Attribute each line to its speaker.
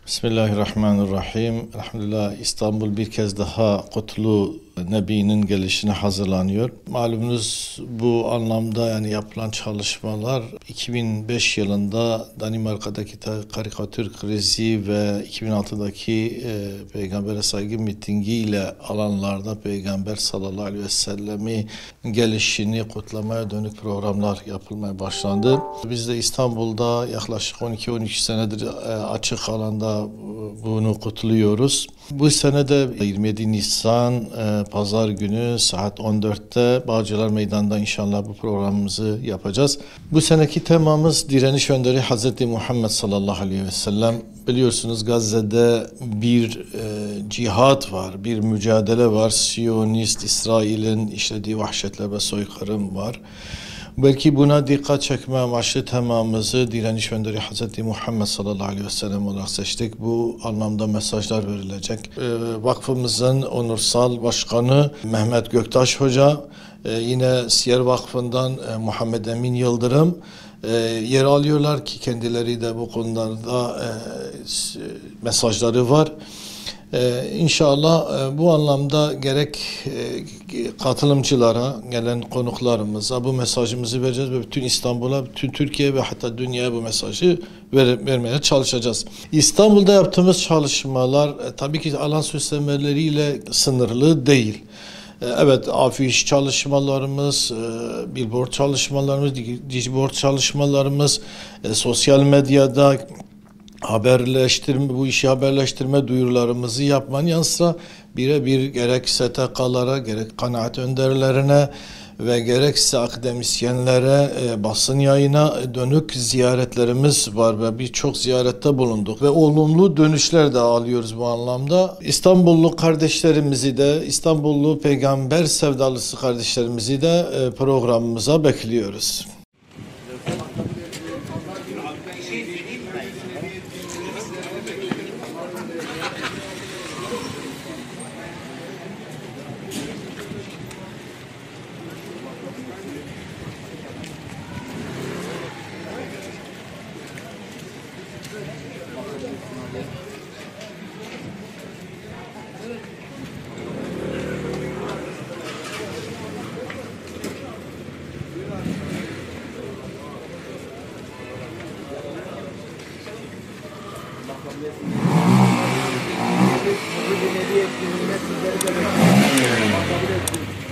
Speaker 1: Bismillahirrahmanirrahim. Elhamdülillah İstanbul bir kez daha Kutlu Nebi'nin gelişine hazırlanıyor. Malumunuz bu anlamda yani yapılan çalışmalar 2005 yılında Danimarka'daki karikatür krizi ve 2006'daki Peygamber'e saygı mitingi ile alanlarda Peygamber sallallahu aleyhi ve sellem'i gelişini kutlamaya dönük programlar yapılmaya başlandı. Biz de İstanbul'da yaklaşık 12-13 senedir açık alanda bunu kutluyoruz. Bu sene de 27 Nisan Pazar günü saat 14'te Bağcılar Meydanı'nda inşallah bu programımızı yapacağız. Bu seneki temamız direniş önderi Hazreti Muhammed sallallahu aleyhi ve sellem. Biliyorsunuz Gazze'de bir cihat var, bir mücadele var. Siyonist İsrail'in işlediği vahşetler ve soykırım var. Belki buna dikkat çekme amaçlı temamızı direniş önderi Hz. Muhammed sallallahu aleyhi ve sellem olarak seçtik. Bu anlamda mesajlar verilecek. Vakfımızın onursal başkanı Mehmet Göktaş Hoca, yine Siyer Vakfı'ndan Muhammed Emin Yıldırım yer alıyorlar ki kendileri de bu konularda mesajları var. İnşallah bu anlamda gerek katılımcılara, gelen konuklarımıza bu mesajımızı vereceğiz ve bütün İstanbul'a, bütün Türkiye ve hatta dünyaya bu mesajı vermeye çalışacağız. İstanbul'da yaptığımız çalışmalar tabii ki alan süslemeleriyle sınırlı değil. Evet, afiş çalışmalarımız, billboard çalışmalarımız, dijiboard çalışmalarımız, sosyal medyada bu işi haberleştirme duyurularımızı yapmanın yanı sıra birebir gerek STK'lara, gerek kanaat önderlerine ve gerekse akademisyenlere, basın yayına dönük ziyaretlerimiz var ve birçok ziyarette bulunduk ve olumlu dönüşler de alıyoruz bu anlamda. İstanbullu kardeşlerimizi de, İstanbullu peygamber sevdalısı kardeşlerimizi de programımıza bekliyoruz.
Speaker 2: Bu bir hediye ettiğimizde sizleri de bekliyoruz.